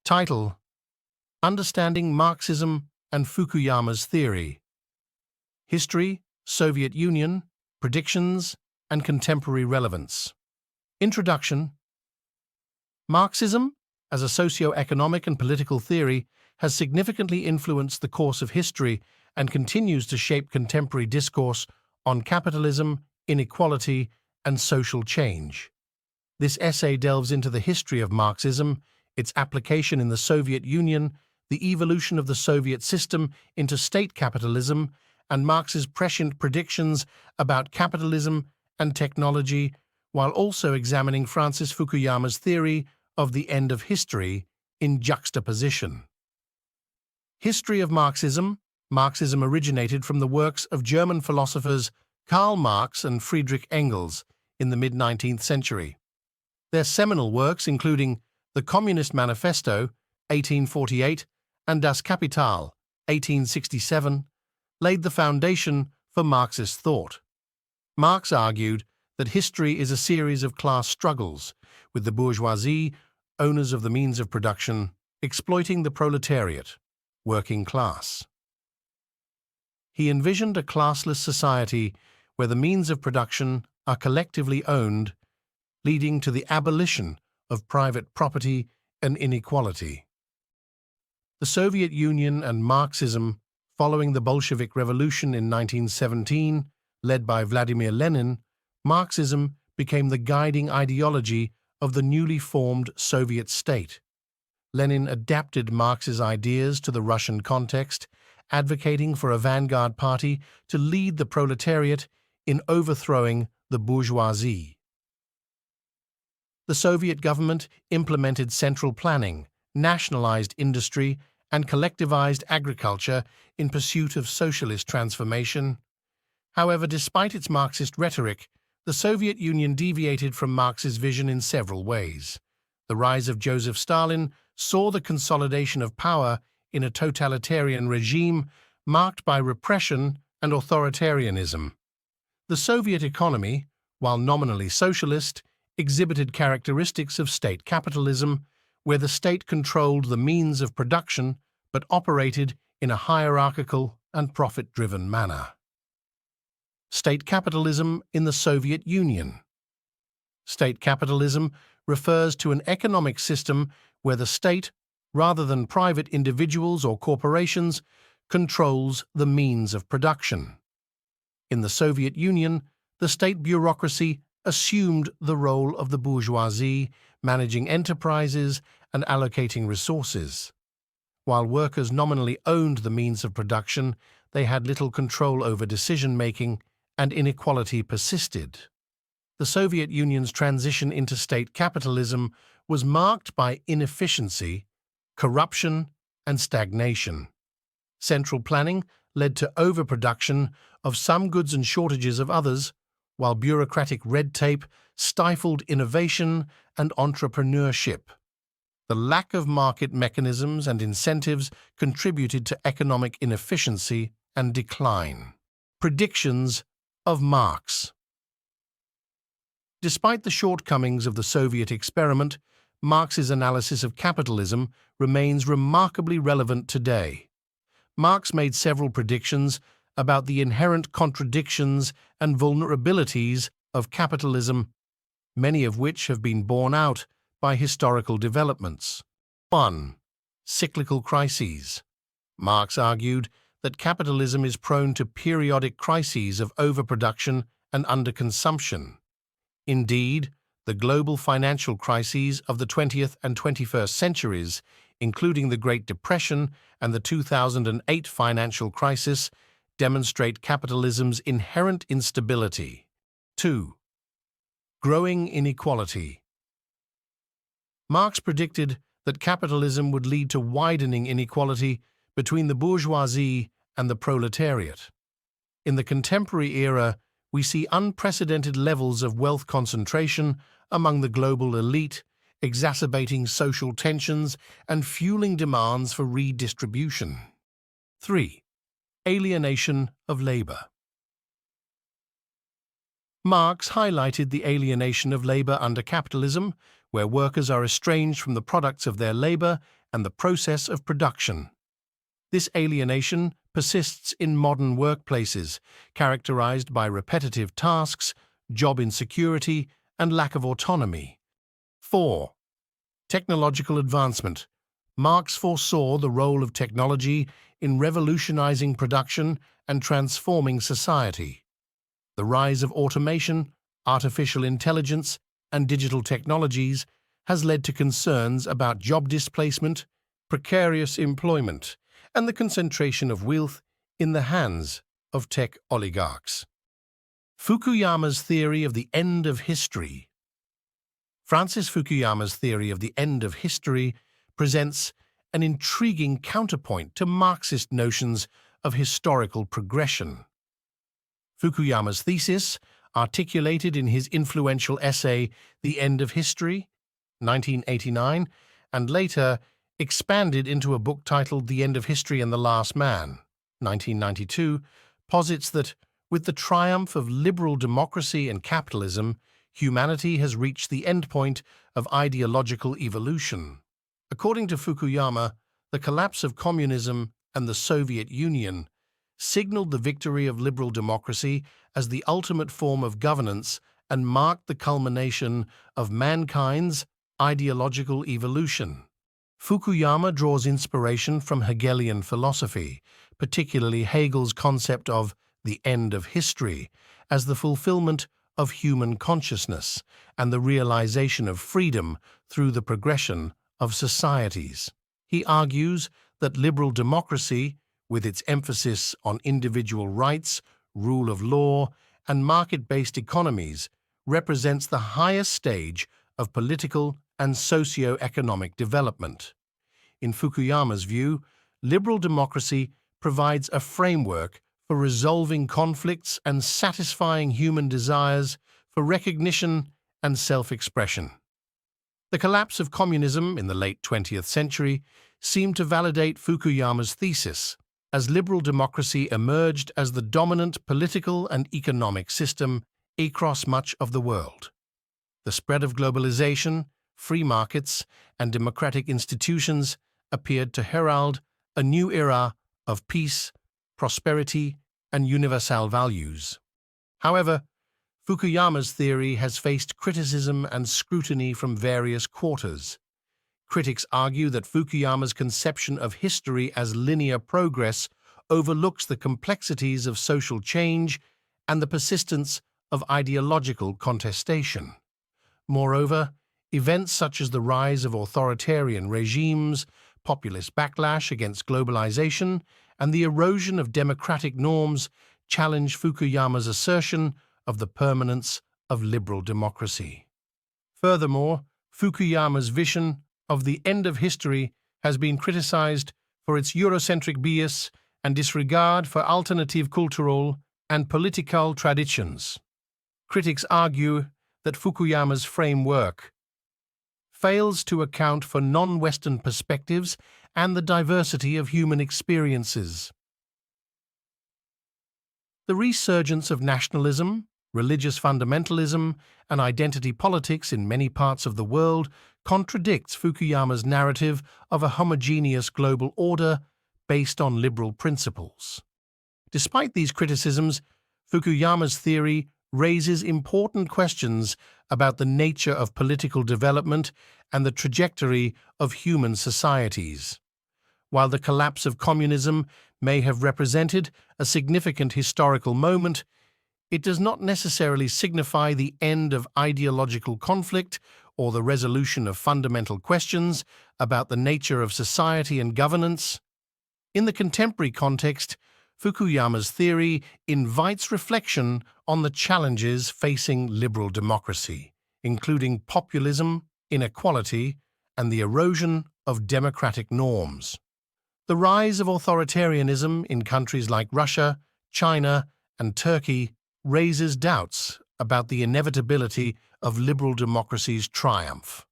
Title: Understanding Marxism and Fukuyama's Theory. History, Soviet Union, Predictions, and Contemporary Relevance. Introduction. Marxism, as a socio-economic and political theory, has significantly influenced the course of history and continues to shape contemporary discourse on capitalism, inequality, and social change. This essay delves into the history of Marxism, its application in the Soviet Union, the evolution of the Soviet system into state capitalism, and Marx's prescient predictions about capitalism and technology, while also examining Francis Fukuyama's theory of the end of history in juxtaposition. History of Marxism. Marxism originated from the works of German philosophers Karl Marx and Friedrich Engels in the mid-19th century. Their seminal works, including The Communist Manifesto, 1848, and Das Kapital, 1867, laid the foundation for Marxist thought. Marx argued that history is a series of class struggles, with the bourgeoisie, owners of the means of production, exploiting the proletariat, working class. He envisioned a classless society where the means of production are collectively owned, leading to the abolition of private property and inequality. The Soviet Union and Marxism, following the Bolshevik Revolution in 1917, led by Vladimir Lenin, Marxism became the guiding ideology of the newly formed Soviet state. Lenin adapted Marx's ideas to the Russian context, advocating for a vanguard party to lead the proletariat in overthrowing the bourgeoisie. The Soviet government implemented central planning, nationalized industry, and collectivized agriculture in pursuit of socialist transformation. However, despite its Marxist rhetoric, the Soviet Union deviated from Marx's vision in several ways. The rise of Joseph Stalin saw the consolidation of power in a totalitarian regime marked by repression and authoritarianism. The Soviet economy, while nominally socialist, exhibited characteristics of state capitalism, where the state controlled the means of production but operated in a hierarchical and profit-driven manner. State capitalism in the Soviet Union. State capitalism refers to an economic system where the state, rather than private individuals or corporations, controls the means of production. In the Soviet Union, the state bureaucracy assumed the role of the bourgeoisie, managing enterprises and allocating resources. While workers nominally owned the means of production, they had little control over decision-making, and inequality persisted. The Soviet Union's transition into state capitalism was marked by inefficiency, corruption, and stagnation. Central planning led to overproduction of some goods and shortages of others, while bureaucratic red tape stifled innovation and entrepreneurship. The lack of market mechanisms and incentives contributed to economic inefficiency and decline. Predictions of Marx. Despite the shortcomings of the Soviet experiment, Marx's analysis of capitalism remains remarkably relevant today. Marx made several predictions about the inherent contradictions and vulnerabilities of capitalism, many of which have been borne out by historical developments. 1. Cyclical crises. Marx argued that capitalism is prone to periodic crises of overproduction and underconsumption. Indeed, the global financial crises of the 20th and 21st centuries, including the Great Depression and the 2008 financial crisis, demonstrate capitalism's inherent instability. 2. Growing inequality. Marx predicted that capitalism would lead to widening inequality between the bourgeoisie and the proletariat. In the contemporary era, we see unprecedented levels of wealth concentration among the global elite, exacerbating social tensions and fueling demands for redistribution. 3. Alienation of labor. Marx highlighted the alienation of labor under capitalism, where workers are estranged from the products of their labor and the process of production. This alienation persists in modern workplaces, characterized by repetitive tasks, job insecurity, and lack of autonomy. 4. Technological advancement. Marx foresaw the role of technology in revolutionizing production and transforming society. The rise of automation, artificial intelligence, and digital technologies has led to concerns about job displacement, precarious employment, and the concentration of wealth in the hands of tech oligarchs. Fukuyama's theory of the end of history. Francis Fukuyama's theory of the end of history presents an intriguing counterpoint to Marxist notions of historical progression. Fukuyama's thesis, articulated in his influential essay The End of History, 1989, and later expanded into a book titled The End of History and the Last Man, 1992, posits that, with the triumph of liberal democracy and capitalism, humanity has reached the endpoint of ideological evolution. According to Fukuyama, the collapse of communism and the Soviet Union signaled the victory of liberal democracy as the ultimate form of governance and marked the culmination of mankind's ideological evolution. Fukuyama draws inspiration from Hegelian philosophy, particularly Hegel's concept of the end of history, as the fulfillment of human consciousness and the realization of freedom through the progression of societies. He argues that liberal democracy, with its emphasis on individual rights, rule of law, and market-based economies, represents the highest stage of political and socio-economic development. In Fukuyama's view, liberal democracy provides a framework for resolving conflicts and satisfying human desires for recognition and self-expression. The collapse of communism in the late 20th century seemed to validate Fukuyama's thesis, as liberal democracy emerged as the dominant political and economic system across much of the world. The spread of globalization, free markets, and democratic institutions appeared to herald a new era of peace, prosperity, and universal values. However, Fukuyama's theory has faced criticism and scrutiny from various quarters. Critics argue that Fukuyama's conception of history as linear progress overlooks the complexities of social change and the persistence of ideological contestation. Moreover, events such as the rise of authoritarian regimes, populist backlash against globalization, and the erosion of democratic norms challenge Fukuyama's assertion of the permanence of liberal democracy. Furthermore, Fukuyama's vision of the end of history has been criticized for its Eurocentric bias and disregard for alternative cultural and political traditions. Critics argue that Fukuyama's framework fails to account for non-Western perspectives and the diversity of human experiences. The resurgence of nationalism, religious fundamentalism, and identity politics in many parts of the world contradicts Fukuyama's narrative of a homogeneous global order based on liberal principles. Despite these criticisms, Fukuyama's theory raises important questions about the nature of political development and the trajectory of human societies. While the collapse of communism may have represented a significant historical moment, it does not necessarily signify the end of ideological conflict or the resolution of fundamental questions about the nature of society and governance. In the contemporary context, Fukuyama's theory invites reflection on the challenges facing liberal democracy, including populism, inequality, and the erosion of democratic norms. The rise of authoritarianism in countries like Russia, China, and Turkey raises doubts about the inevitability of liberal democracy's triumph.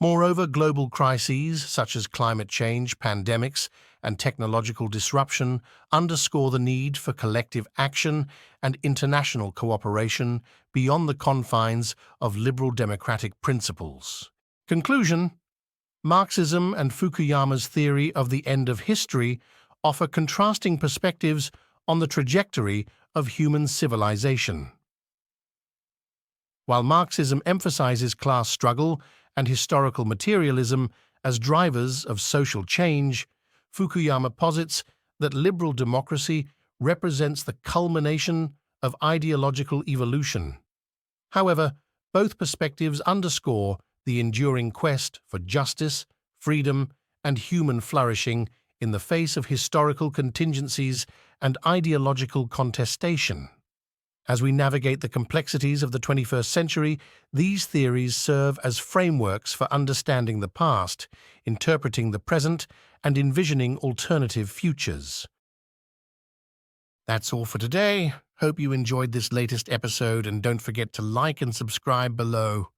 Moreover, global crises such as climate change, pandemics, and technological disruption underscore the need for collective action and international cooperation beyond the confines of liberal democratic principles. Conclusion: Marxism and Fukuyama's theory of the end of history offer contrasting perspectives on the trajectory of human civilization. While Marxism emphasizes class struggle and historical materialism as drivers of social change, Fukuyama posits that liberal democracy represents the culmination of ideological evolution. However, both perspectives underscore the enduring quest for justice, freedom, and human flourishing in the face of historical contingencies and ideological contestation. As we navigate the complexities of the 21st century, these theories serve as frameworks for understanding the past, interpreting the present, and envisioning alternative futures. That's all for today. Hope you enjoyed this latest episode, and don't forget to like and subscribe below.